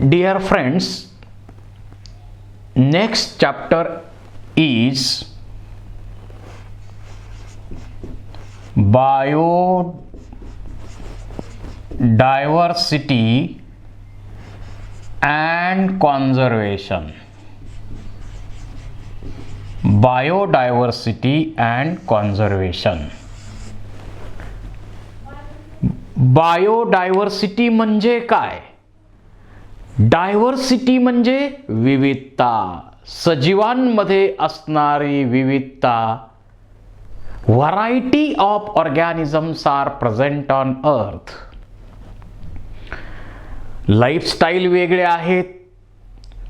Dear friends, next chapter is biodiversity and conservation. Biodiversity and conservation. Biodiversity म्हणजे काय? Diversity म्हणजे विविधता, सजीवांमध्ये असणारी विविधता. Variety of organisms are present on earth. Lifestyle वेगळे आहेत,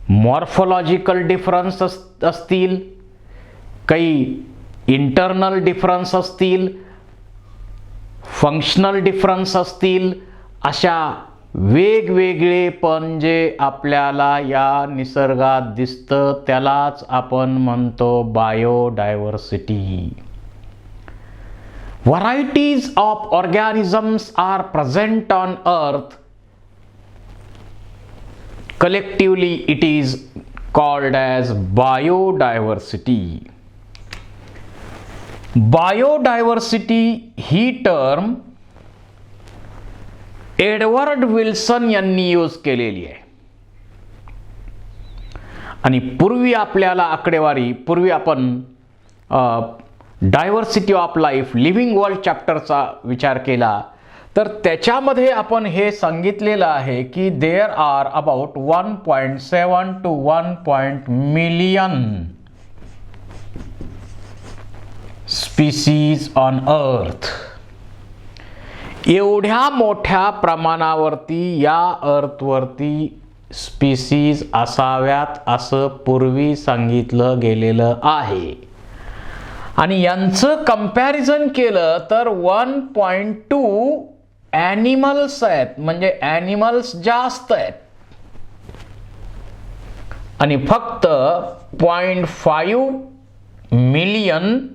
मॉर्फोलॉजिकल डिफरन्स असतील, काही इंटरनल डिफरन्स असतील, फंक्शनल डिफरन्स असतील. अशा वेगवेगळे पण जे आपल्याला या निसर्गात दिसतं त्यालाच आपण म्हणतो biodiversity. Varieties of organisms are present on earth. Collectively it is called as biodiversity. Biodiversity ही टर्म एडवर्ड विल्सन यांनी यूज केलेली आहे. आणि पूर्वी आपल्याला आकडेवारी, पूर्वी आपण diversity of life living world चॅप्टरचा विचार केला तर त्याच्यामध्ये आपण हे सांगितलेलं आहे की there are about 1.7 to 1 million species on earth. एवढ्या मोठ्या प्रमाणावरती या अर्थवरती स्पीसीज असाव्यात असं पूर्वी सांगितलं गेलेलं आहे. आणि यांचं कंपॅरिझन केलं तर 1.2 ॲनिमल्स आहेत, म्हणजे ॲनिमल्स जास्त आहेत, आणि फक्त 0.5 मिलियन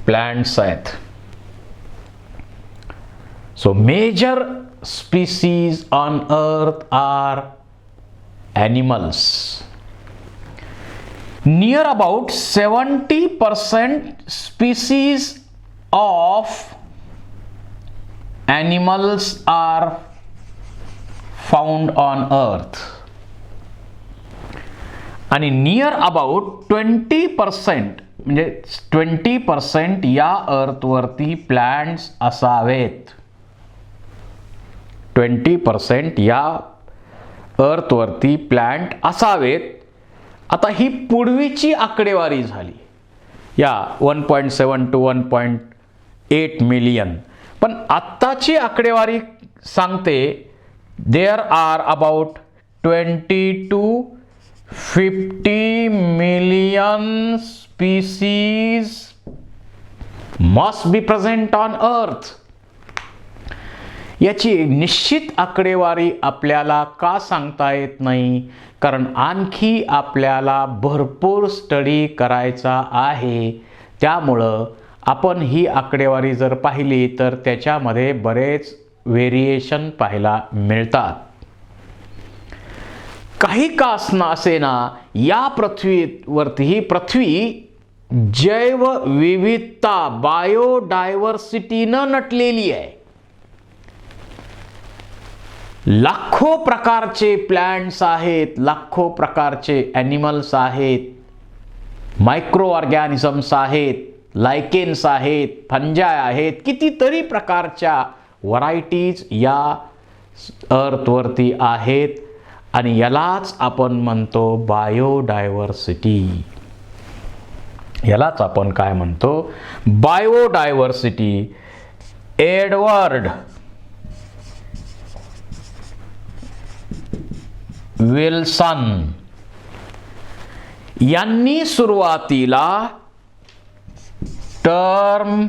प्लांट्स आहेत. So major species on earth are animals. Near about 70% species of animals are found on earth. आणि near about 20% म्हणजे 20% या अर्थवरती प्लांट्स असावेत. 20% या अर्थवरती प्लांट असावेत. आता ही पूर्वीची आकडेवारी झाली या 1.7 to 1.8 मिलियन. पण आत्ताची आकडेवारी सांगते there are about 20 to 50 million species must be present on earth. याची निश्चित आकडेवारी आपल्याला का सांगता येत नाही? कारण आणखी आपल्याला भरपूर स्टडी करायचा आहे. त्यामुळं आपण ही आकडेवारी जर पाहिली तर त्याच्यामध्ये बरेच व्हेरिएशन पाहायला मिळतात. काही का असेना या पृथ्वीवरती ही पृथ्वी जैवविविधता बायोडायव्हर्सिटीनं नटलेली आहे. लाखो प्रकारचे प्लांट्स आहेत, लाखो प्रकारचे ॲनिमल्स आहेत, मायक्रो ऑर्गॅनिझम्स आहेत, लायकेन्स आहेत, फंजाय आहेत, कितीतरी प्रकारच्या व्हरायटीज या अर्थवरती आहेत. आणि यालाच आपण म्हणतो बायोडायव्हर्सिटी. यालाच आपण काय म्हणतो? बायोडायव्हर्सिटी. एडवर्ड विल्सन यांनी सुरुवातीला टर्म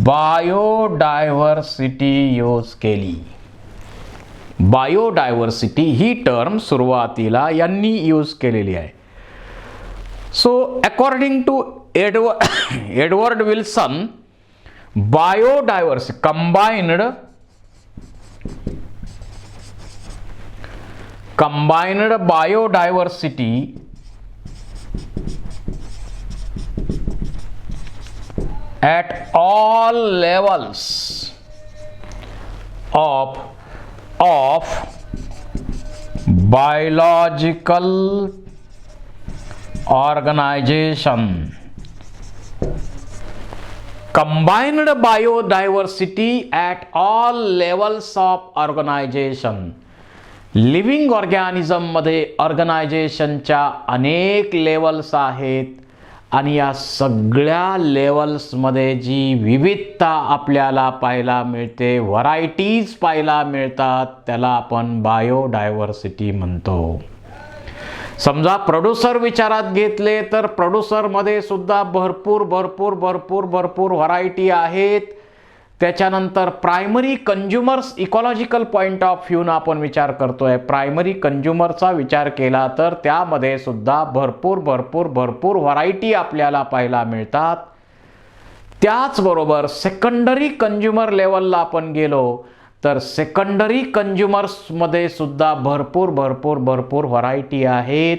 बायोडायव्हर्सिटी यूज केली. बायोडायव्हर्सिटी ही टर्म सुरुवातीला यांनी यूज केलेली आहे. So according to Edward Wilson, biodiversity combined combined biodiversity at all levels of biological organization. Combined biodiversity at all levels of organization. Living ऑर्गॅनिझममध्ये ऑर्गनायझेशनच्या अनेक लेवल्स आहेत आणि या सगळ्या लेवल्समध्ये जी विविधता आपल्याला पाहायला मिळते, व्हरायटीज पाहायला मिळतात, त्याला आपण बायोडायव्हर्सिटी म्हणतो. समजा प्रोड्युसर विचारात घेतले तर प्रोड्युसरमध्ये सुद्धा भरपूर भरपूर भरपूर भरपूर व्हरायटी आहेत. त्याच्यानंतर primary consumers ecological point of व्ह्यूनं आपण विचार करतोय. प्रायमरी कंझ्युमरचा विचार केला तर त्यामध्ये सुद्धा भरपूर भरपूर भरपूर व्हरायटी आपल्याला पाहायला मिळतात. त्याचबरोबर सेकंडरी कंझ्युमर लेवलला आपण गेलो तर सेकंडरी कंझ्युमर्समध्ये सुद्धा भरपूर भरपूर भरपूर व्हरायटी आहेत.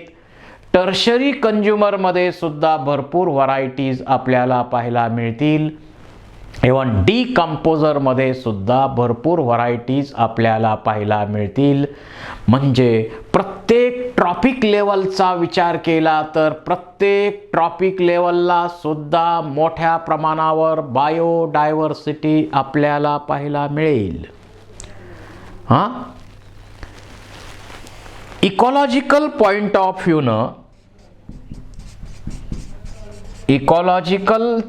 टर्शरी कंझ्युमरमध्ये सुद्धा भरपूर व्हरायटीज आपल्याला पाहायला मिळतील. इव्हन डिकम्पोजरमध्ये सुद्धा भरपूर व्हरायटीज आपल्याला पाहायला मिळतील. म्हणजे प्रत्येक ट्रॉपिक लेवलचा विचार केला तर प्रत्येक ट्रॉपिक लेवलला सुद्धा मोठ्या प्रमाणावर बायोडायव्हर्सिटी आपल्याला पाहायला मिळेल. इकॉलॉजिकल पॉइंट ऑफ व्ह्यूनं इकॉलॉजिकल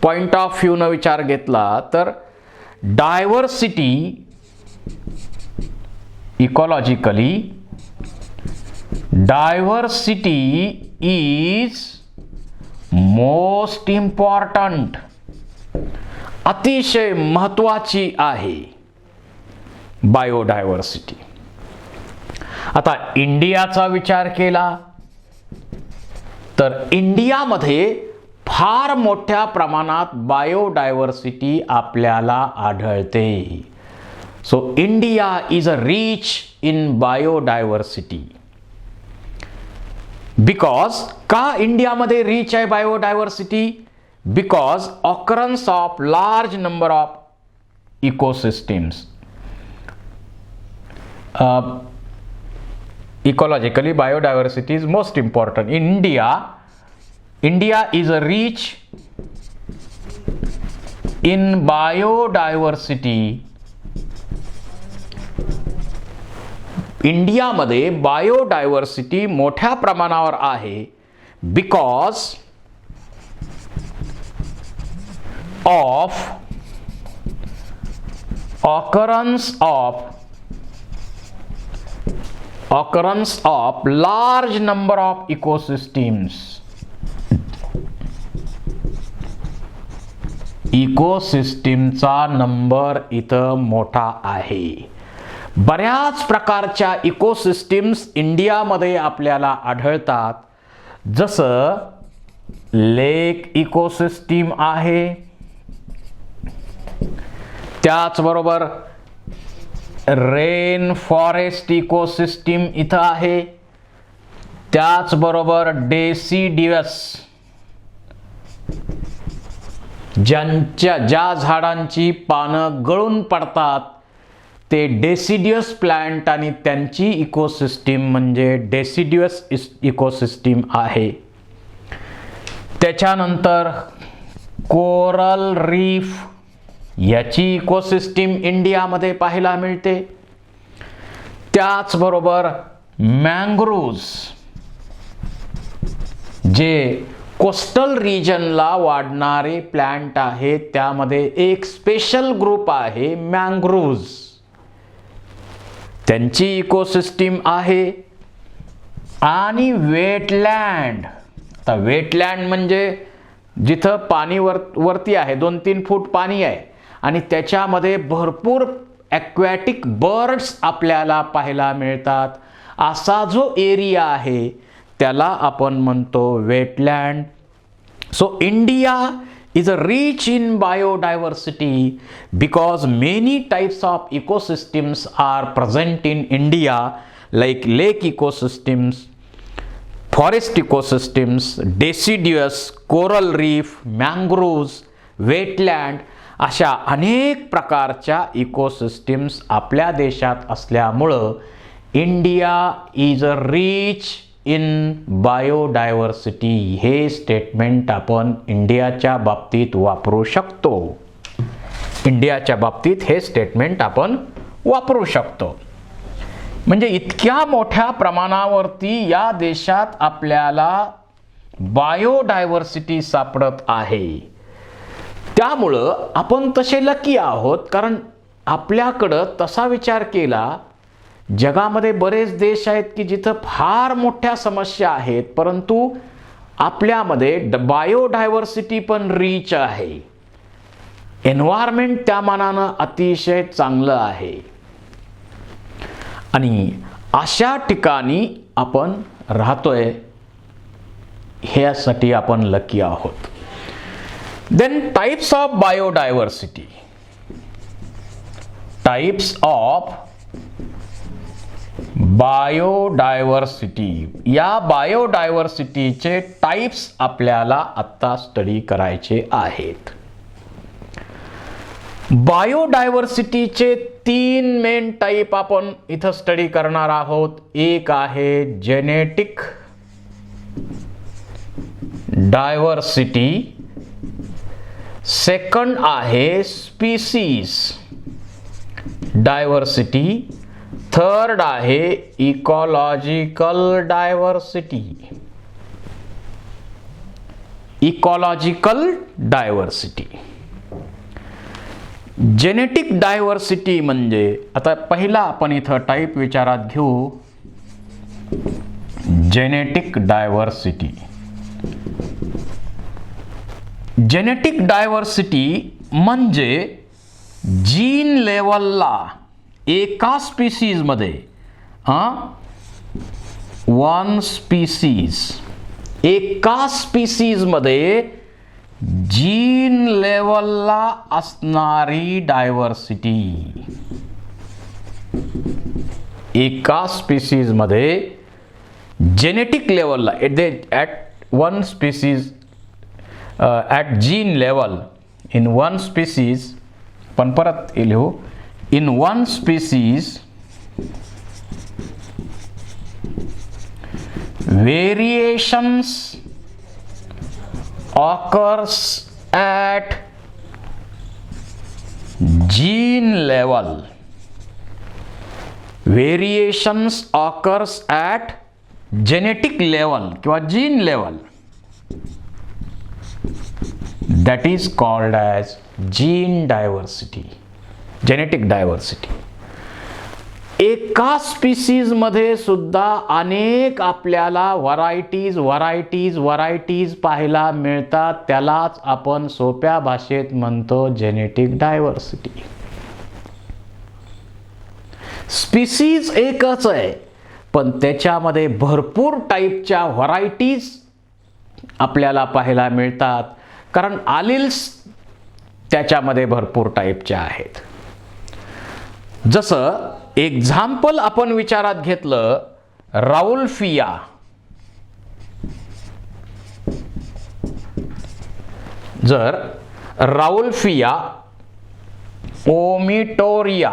पॉइंट ऑफ व्ह्यूनं विचार घेतला तर diversity ecologically diversity is most important, अतिशय महत्वाची आहे बायोडायव्हर्सिटी. आता इंडियाचा विचार केला तर इंडियामध्ये फार मोठ्या प्रमाणात बायोडायव्हर्सिटी आपल्याला आढळते. So India is a rich in biodiversity. Because का इंडियामध्ये रिच आहे biodiversity? Because occurrence of large number of ecosystems. Ecologically, biodiversity is most important. In India is a rich in biodiversity. इंडियामध्ये बायोडायव्हर्सिटी मोठ्या प्रमाणावर आहे because of occurrence of large number of ecosystems. इकोसिस्टीमचा number इथं मोठा आहे. बऱ्याच प्रकारच्या इकोसिस्टीम्स इंडियामध्ये आपल्याला आढळतात. जसं लेक इकोसिस्टीम आहे, त्याचबरोबर रेन फॉरेस्ट इकोसिस्टीम इथं आहे, त्याचबरोबर डेसिडियस ज्या झाडांची पानं गळून पडतात ते डेसिडियस प्लांट आणि त्यांची इकोसिस्टीम म्हणजे डेसिडियस इकोसिस्टीम आहे. त्याच्यानंतर कोरल रीफ याची इकोसिस्टीम इंडियामध्ये पाहायला मिळते. त्याचबरोबर मँग्रोव्ज जे कोस्टल रिजनला वाढणारे प्लांट आहेत त्यामध्ये एक स्पेशल ग्रुप आहे मँग्रोव्ज, त्यांची इकोसिस्टीम आहे. आणि वेटलँड. आता वेटलँड म्हणजे जिथं पाणी वरती आहे, 2-3 फूट पाणी आहे आणि त्याच्यामध्ये भरपूर ॲक्वॅटिक बर्ड्स आपल्याला पाहायला मिळतात. असा जो एरिया आहे त्याला आपण म्हणतो wetland. So India is rich in biodiversity because many types of ecosystems are present in India like lake ecosystems, forest ecosystems, deciduous, coral reef, mangroves, wetland अशा अनेक प्रकारच्या इकोसिस्टम्स आपल्या देशात असल्यामुळं India is a rich in biodiversity हे statement आपण इंडियाच्या बाबतीत वापरू शकतो. इंडियाच्या बाबतीत हे स्टेटमेंट आपण वापरू शकतो. म्हणजे इतक्या मोठ्या प्रमाणावरती या देशात आपल्याला बायोडायव्हर्सिटी सापडत आहे. त्यामुळं आपण तसे लकी आहोत, कारण आपल्याकडं तसा विचार केला जगामध्ये बरेच देश आहेत की जिथं फार मोठ्या समस्या आहेत, परंतु आपल्यामध्ये बायोडायव्हर्सिटी पण रिच आहे. एन्व्हायरमेंट त्या मानानं अतिशय चांगलं आहे आणि अशा ठिकाणी आपण राहतोय ह्यासाठी आपण लकी आहोत. Then types of biodiversity. Types of biodiversity. या बायोडायव्हर्सिटीचे टाइप्स आपल्याला आता स्टडी करायचे आहेत. बायोडायव्हर्सिटीचे 3 मेन टाइप आपण इथं स्टडी करणार आहोत. एक आहे जेनेटिक डायव्हर्सिटी, सेकंड आहे स्पीसीज डायव्हर्सिटी, थर्ड आहे ecological diversity. Ecological diversity. Genetic diversity म्हणजे आता पहिला आपण इथं टाइप विचारात घेऊ. Genetic diversity. जेनेटिक डायव्हर्सिटी म्हणजे जीन लेवलला एका स्पीसीज मध्ये वन स्पीसीज एका स्पीसीज मध्ये जीन लेवलला असणारी डायव्हर्सिटी. एका स्पीसीज मध्ये जेनेटिक लेवलला at one species at gene level in one species. पण परत लिहू. In one species variations occurs at gene level. Variations occurs at genetic level किंवा gene level. That is called as gene diversity. Genetic diversity. एका species मध्ये सुद्धा अनेक आपल्याला varieties पाहायला मिळतात. त्यालाच आपण सोप्या भाषेत म्हणतो जेनेटिक डायव्हर्सिटी. स्पीसीज एकच आहे, पण त्याच्यामध्ये भरपूर टाईपच्या व्हरायटीज आपल्याला पाहायला मिळतात, कारण आलिल्स त्याच्यामध्ये भरपूर टाईपच्या आहेत. जसं एक्झाम्पल आपण विचारात घेतलं राउल्फिया. जर राउल्फिया ओमिटोरिया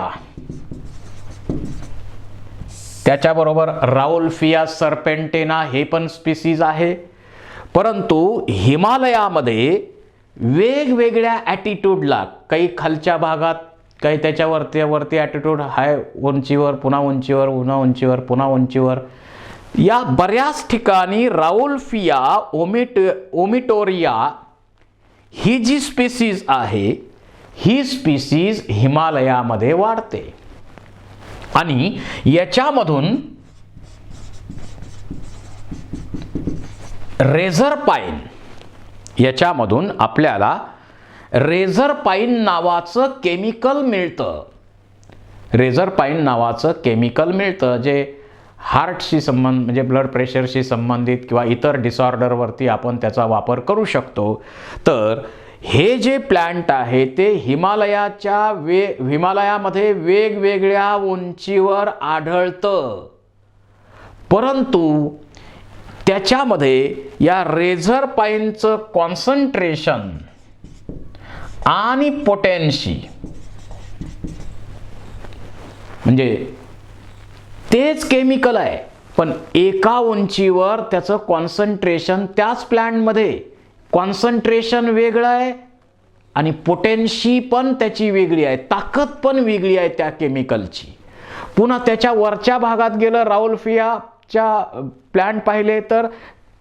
त्याच्याबरोबर राउल्फिया सर्पेंटेना हे पण स्पीसीज आहे. परंतु हिमालयामध्ये वेगवेगळ्या ॲटिट्यूडला, काही खालच्या भागात, काही त्याच्यावरती ॲटिट्यूड हाय उंचीवर, पुन्हा उंचीवर, पुन्हा उंचीवर, पुन्हा उंचीवर, या बऱ्याच ठिकाणी राउल्फिया ओमिटोरिया ही जी स्पीसीज आहे, ही स्पीसीज हिमालयामध्ये वाढते. आणि याच्यामधून रेझर पाईन, याच्यामधून आपल्याला रेझर पाईन नावाचं केमिकल मिळतं. रेझर पाईन नावाचं केमिकल मिळतं जे हार्टशी म्हणजे ब्लड प्रेशरशी संबंधित किंवा इतर डिसऑर्डरवरती आपण त्याचा वापर करू शकतो. तर हे जे प्लांट आहे ते हिमालयामध्ये वेगवेगळ्या उंचीवर आढळतं. परंतु त्याच्यामध्ये या रेझर पाईनचं कॉन्सन्ट्रेशन आणि पोटेन्शी म्हणजे तेच केमिकल आहे, पण एका उंचीवर त्याचं कॉन्सन्ट्रेशन त्याच प्लांटमध्ये कॉन्सन्ट्रेशन वेगळं आहे आणि पोटेन्शी पण त्याची वेगळी आहे, ताकद पण वेगळी आहे त्या केमिकलची. पुन्हा त्याच्या वरच्या भागात गेलं, राउल्फियाच्या प्लांट पाहिले तर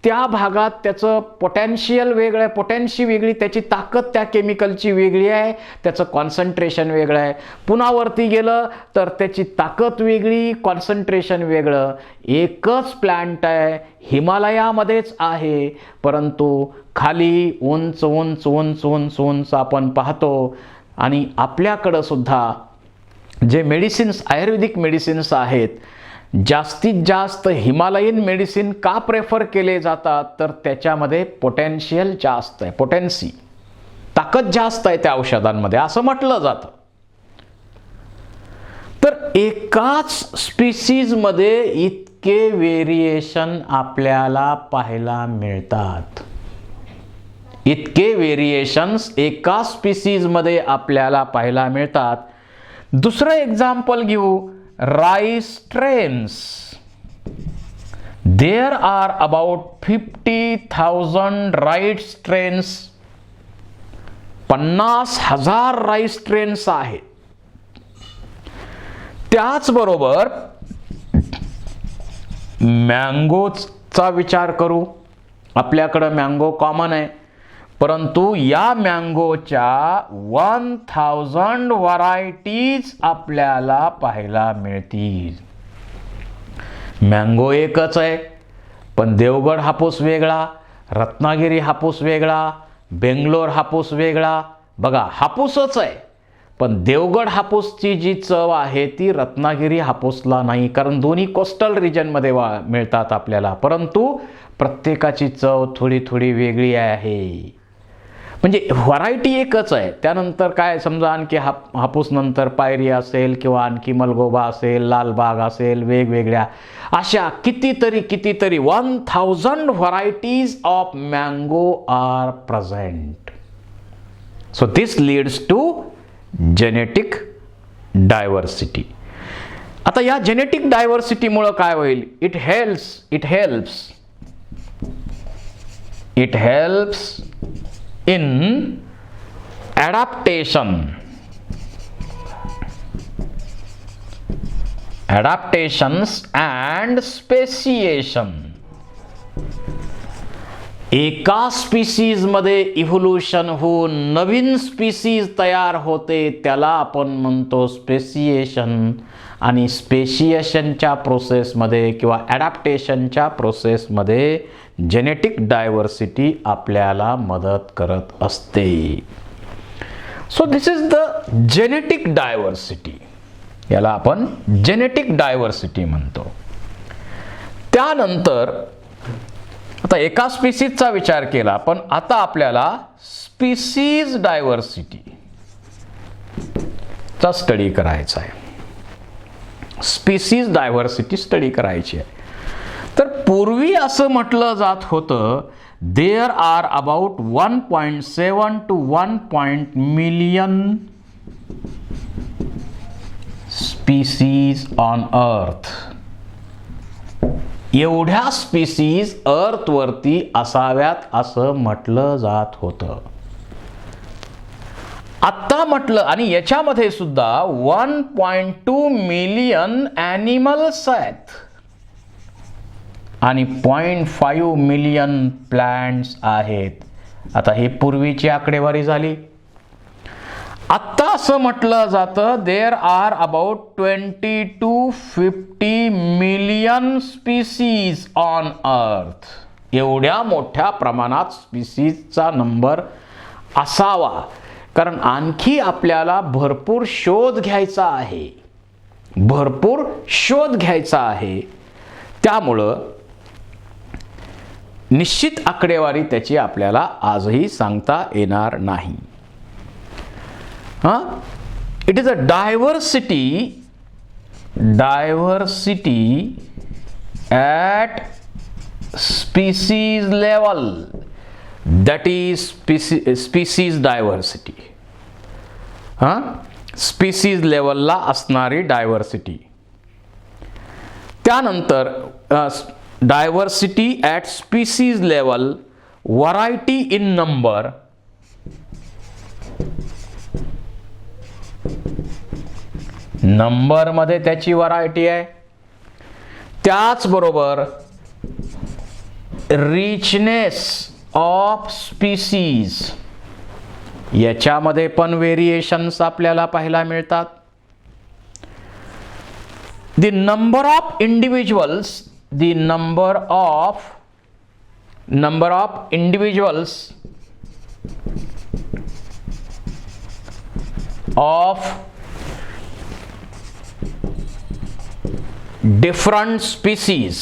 त्या भागात त्याचं पोटेन्शियल वेगळं आहे, पोटेन्शी वेगळी, त्याची ताकद त्या केमिकलची वेगळी आहे, त्याचं कॉन्सन्ट्रेशन वेगळं आहे. पुन्हा वरती गेलं तर त्याची ताकद वेगळी, कॉन्सन्ट्रेशन वेगळं. एकच प्लांट आहे, हिमालयामध्येच आहे, परंतु खाली उंच उंच उंच उंच उंच आपण पाहतो. आणि आपल्याकडं सुद्धा जे मेडिसिन्स, आयुर्वेदिक मेडिसिन्स आहेत, जास्तीत जास्त हिमालयन मेडिसिन का प्रेफर केले जातात, तर त्याच्यामध्ये पोटेन्शियल जास्त आहे, पोटेन्सी, ताकद जास्त आहे त्या औषधांमध्ये असं म्हटलं जातं. तर एकाच स्पीसीजमध्ये इतके व्हेरिएशन आपल्याला पाहायला मिळतात. इतके व्हेरिएशन्स एका स्पीसीजमध्ये आपल्याला पाहायला मिळतात. दुसरं एक्झाम्पल घेऊ, rice strains. There are about 50,000 rice strains. 50,000 rice strains आहेत. त्याचबरोबर मँगोचा विचार करू. आपल्याकडं मँगो कॉमन आहे, परंतु या मँगोच्या 1000 व्हरायटीज आपल्याला पाहायला मिळतील. मँगो एकच आहे, पण देवगड हापूस वेगळा, रत्नागिरी हापूस वेगळा, बेंगलोर हापूस वेगळा. बघा, हापूसच आहे, पण देवगड हापूसची जी चव आहे ती रत्नागिरी हापूसला नाही, कारण दोन्ही कोस्टल रिजनमध्ये मिळतात आपल्याला, परंतु प्रत्येकाची चव थोडी थोडी वेगळी आहे. म्हणजे व्हरायटी एकच आहे. त्यानंतर काय, समजा आणखी हापूस नंतर पायरी असेल किंवा आणखी मलगोबा असेल, लालबाग असेल, वेगवेगळ्या अशा कितीतरी 1000 varieties of mango are present. So this leads to genetic diversity. आता या जेनेटिक डायव्हर्सिटीमुळे काय होईल, it helps in adaptations and speciation. एका स्पीसीज मध्ये इव्होल्यूशन होऊन नवीन स्पीसीज तयार होते, त्याला आपण म्हणतो स्पेसिएशन. आणि स्पेसिएशनच्या प्रोसेसमध्ये किंवा ॲडॅप्टेशनच्या प्रोसेसमध्ये जेनेटिक डायव्हर्सिटी आपल्याला मदत करत असते. So this is the genetic diversity. याला आपण जेनेटिक डायव्हर्सिटी म्हणतो. त्यानंतर आता एका स्पीसीजचा विचार केला, पण आता आपल्याला स्पीसीज डायव्हर्सिटी चा स्टडी करायचा आहे. स्पीसीज डायव्हर्सिटी स्टडी करायची आहे. तर पूर्वी असं म्हटलं जात होतं, there are about 1.7 to 1 million species on earth. एवढ्या स्पीसीज अर्थ वरती असाव्यात असं म्हटलं जात होतं. आता म्हटलं, आणि याच्यामध्ये सुद्धा 1.2 मिलियन ॲनिमल्स आहेत आणि 0.5 मिलियन प्लांट्स आहेत. आता ही पूर्वीची आकडेवारी झाली. आत्ता असं म्हटलं जातं, there are about 20 to 50 million species on earth. एवढ्या मोठ्या प्रमाणात स्पीसीजचा नंबर असावा, कारण आणखी आपल्याला भरपूर शोध घ्यायचा आहे, भरपूर शोध घ्यायचा आहे. त्यामुळं निश्चित आकडेवारी त्याची आपल्याला आजही सांगता येणार नाही. It is a diversity at species level, that is species diversity. Species लेवलला असणारी डायव्हर्सिटी. त्यानंतर diversity at species level, variety in number, नंबरमध्ये त्याची व्हरायटी आहे. त्याचबरोबर रिचनेस ऑफ स्पीसीज, याच्यामध्ये पण व्हेरिएशन्स आपल्याला पाहायला मिळतात. The number of individuals, the number of individuals of different species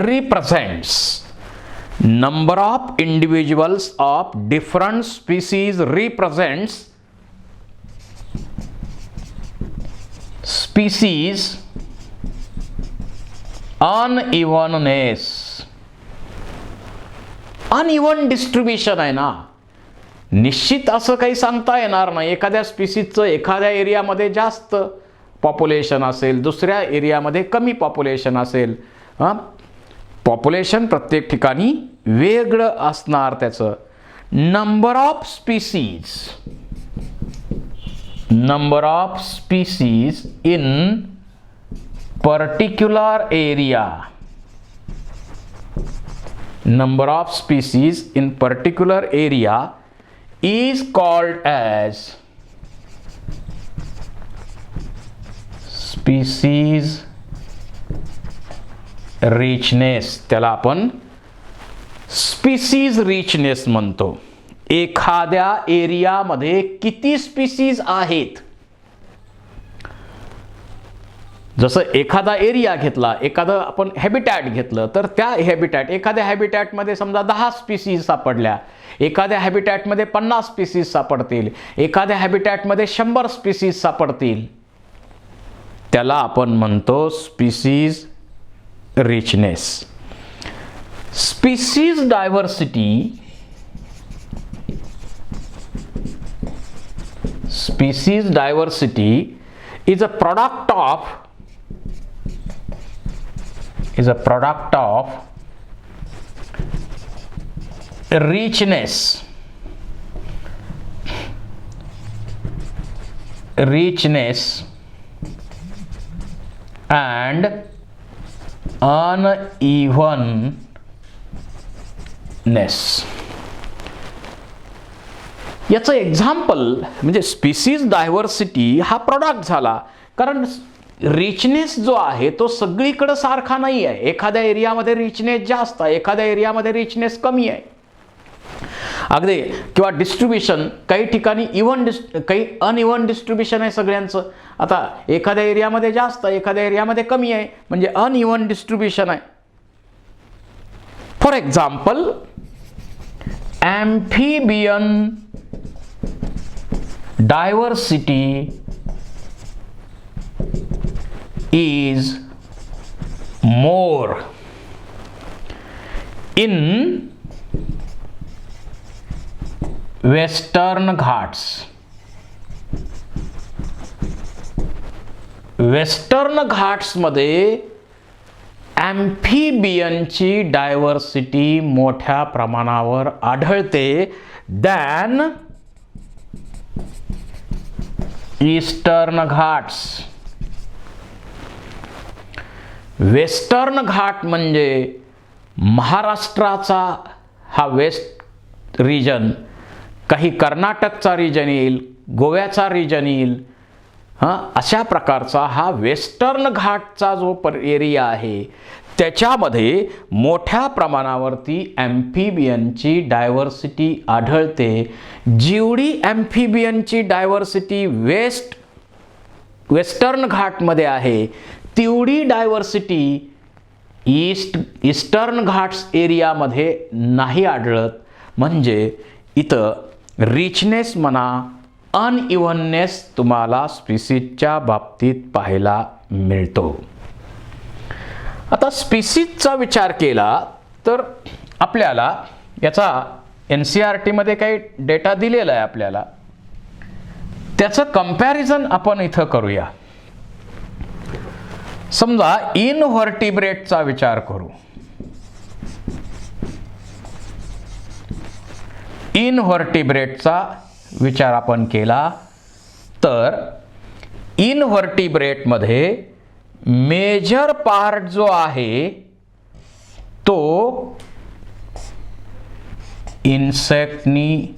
represents, number of individuals of different species represents species unevenness. Uneven distribution आहे ना, निश्चित असं काही सांगता येणार नाही. एखाद्या स्पीसीजचं एखाद्या एरियामध्ये जास्त पॉप्युलेशन असेल, दुसऱ्या एरियामध्ये कमी पॉप्युलेशन असेल. पॉप्युलेशन प्रत्येक ठिकाणी वेगळं असणार त्याचं. Number of species in particular area, number of species in particular area is called as species richness. त्याला आपण स्पीसीज रिचनेस म्हणतो. एखाद्या एरियामध्ये किती स्पीसीज आहेत. जसं एखादा एरिया घेतला, एखादं आपण हॅबिटॅट घेतलं, तर त्या एखाद्या हॅबिटॅटमध्ये समजा 10 स्पीसीज सापडल्या, एखाद्या हॅबिटॅटमध्ये 50 स्पीसीज सापडतील, एखाद्या हॅबिटॅटमध्ये 100 स्पीसीज सापडतील. त्याला आपण म्हणतो species richness. Species diversity is a product of richness and unevenness. याचं एक्झाम्पल म्हणजे स्पीसीज डायव्हर्सिटी हा प्रॉडक्ट झाला, कारण रिचनेस जो आहे तो सगळीकडे सारखा नाही आहे. एखाद्या एरियामध्ये रिचनेस जास्त आहे, एखाद्या एरियामध्ये रिचनेस कमी आहे. अगदी किंवा डिस्ट्रीब्युशन काही ठिकाणी काही अनइव्हन डिस्ट्रीब्युशन आहे सगळ्यांचं. आता एखाद्या एरियामध्ये जास्त आहे, एखाद्या एरियामध्ये कमी आहे, म्हणजे अनइव्हन डिस्ट्रीब्युशन आहे. For example, amphibian diversity is more in Western Ghats. Western Ghats मध्ये ॲम्फिबियनची डायव्हर्सिटी मोठ्या प्रमाणावर आढळते दॅन ईस्टर्न घाट्स. वेस्टर्न घाट म्हणजे महाराष्ट्राचा हा वेस्ट रिजन, काही कर्नाटकचा रिजन येईल, गोव्याचा रिजन येईल. अशा प्रकारचा हा वेस्टर्न घाटचा जो एरिया आहे त्याच्यामध्ये मोठ्या प्रमाणावरती ॲम्फिबियनची डायव्हर्सिटी आढळते. जेवढी ॲम्फिबियनची डायव्हर्सिटी वेस्टर्न घाटमध्ये आहे तेवढी डायव्हर्सिटी ईस्टर्न घाट्स एरियामध्ये नाही आढळत. म्हणजे इथं रिचनेस म्हणा अनइव्हननेस तुम्हाला स्पीसीजच्या बाबतीत पाहायला मिळतो. आता स्पीसीजचा विचार केला तर आपल्याला याचा NCERT मध्ये काही डेटा दिलेला आहे आपल्याला, त्याचं कंपॅरिझन आपण इथं करूया. समजा इनव्हर्टिब्रेटचा विचार करू. इनव्हर्टिब्रेटचा विचार आपण केला तर इनव्हर्टिब्रेटमध्ये मेजर पार्ट जो आहे तो इन्सेक्टनी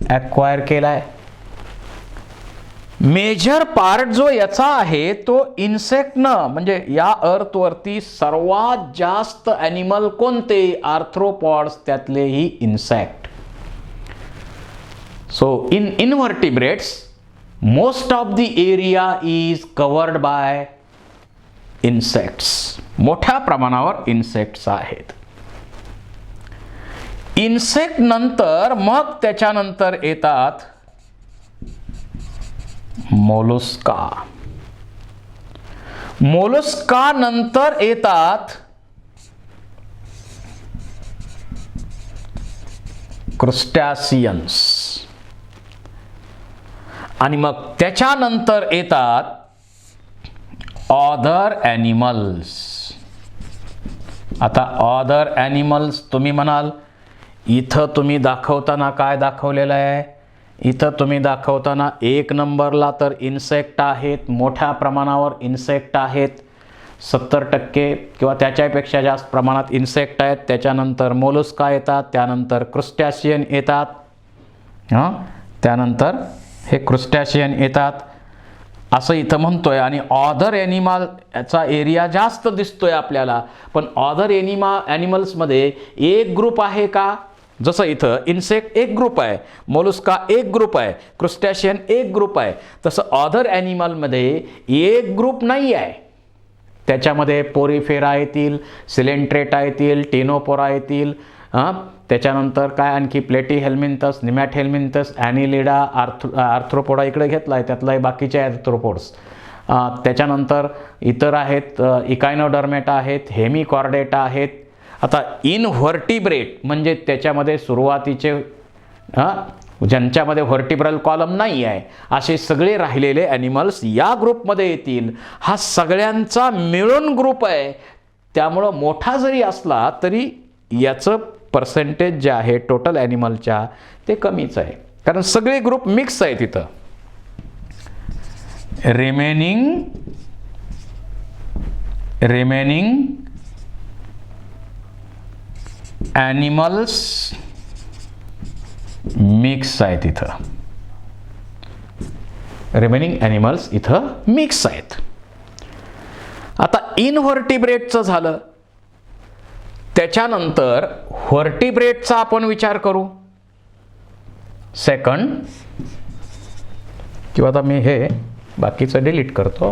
ॲक्वायर केलाय. मेजर पार्ट जो याचा आहे तो इन्सेक्टनं, म्हणजे या अर्थवरती सर्वात जास्त ॲनिमल कोणते, आर्थ्रोपॉड्स, त्यातलेही insect. So in invertebrates, most of the area is covered by insects. मोठ्या प्रमाणावर इन्सेक्ट्स आहेत. इन्सेक्ट नंतर मग त्याच्यानंतर येतात मोलस्का. मोलस्का नंतर येतात क्रस्टॅसियन्स आणि मग त्याच्यानंतर येतात अदर ॲनिमल्स. आता अदर ॲनिमल्स तुम्ही म्हणाल इथं तुम्ही दाखवताना काय दाखवलेलं आहे, इथं तुम्ही दाखवताना 1 नंबरला तर इन्सेक्ट आहेत, मोठ्या प्रमाणावर इन्सेक्ट आहेत, 70% किंवा त्याच्यापेक्षा जास्त प्रमाणात इन्सेक्ट आहेत. त्याच्यानंतर मोलस्का येतात, त्यानंतर क्रस्टॅसियन येतात, त्यानंतर हे क्रस्टॅसियन येतात असं इथं म्हणतोय. आणि ऑदर ॲनिमल याचा एरिया जास्त दिसतोय आपल्याला, पण ऑदर ॲनिमल्समध्ये एक ग्रुप आहे का, जसं इथं इन्सेक्ट एक ग्रुप आहे, मोलस्का एक ग्रुप आहे, क्रस्टॅसियन एक ग्रुप आहे, तसं ऑदर ॲनिमलमध्ये एक ग्रुप नाही आहे. त्याच्यामध्ये पोरीफेरा येतील, सिलेंट्रेटा येतील, टिनोपोरा येतील, त्याच्यानंतर काय आणखी प्लेटी हेल्मिंथस, निमॅट हेल्मिंथस, ॲनिलिडा, आर्थ्रोपोडा इकडे घेतला आहे, त्यातलाही बाकीचे आर्थ्रोपोड्स. त्याच्यानंतर इतर आहेत, इकायनोडर्मेटा आहेत, हेमिकॉर्डेटा आहेत. आता इनव्हर्टिब्रेट म्हणजे त्याच्यामध्ये सुरुवातीचे ज्यांच्यामध्ये व्हर्टिब्रल कॉलम नाही आहे असे सगळे राहिलेले ॲनिमल्स या ग्रुपमध्ये येतील. हा सगळ्यांचा मिळून ग्रुप आहे, त्यामुळं मोठा जरी असला तरी याचं पर्सेंटेज जे आहे टोटल ॲनिमलच्या ते कमीच आहे, कारण सगळे ग्रुप मिक्स आहे तिथं. रिमेनिंग ॲनिमल्स मिक्स आहे तिथं. रिमेनिंग ॲनिमल्स इथं मिक्स आहेत. आता इनव्हर्टिब्रेटचं झालं, त्याच्यानंतर व्हर्टिब्रेटचा आपण विचार करू. सेकंड, किंवा आता मी हे बाकीचं डिलीट करतो.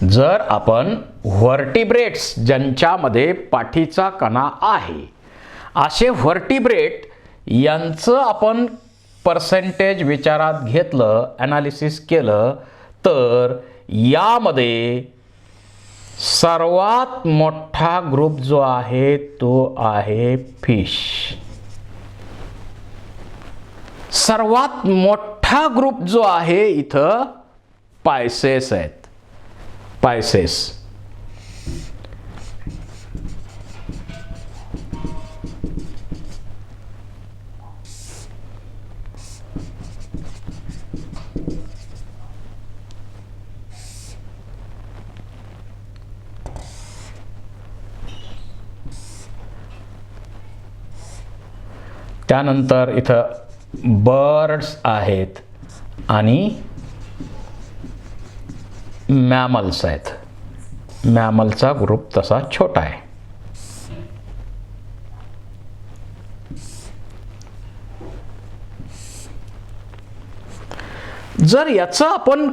जर आपण व्हर्टिब्रेट्स ज्यांच्यामध्ये पाठीचा कणा आहे असे व्हर्टिब्रेट यांचं आपण पर्सेंटेज विचारात घेतलं, ॲनालिसिस केलं, तर यामध्ये सर्वात मोठा ग्रुप जो आहे तो आहे फिश. सर्वात मोठा ग्रुप जो आहे इथं पायसेस आहेत. पायसेस. त्यानंतर इथं बर्ड्स आहेत आणि मॅमल्स आहेत. मॅमलचा ग्रुप तसा छोटा आहे. जर याचं आपण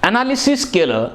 ॲनालिसिस केलं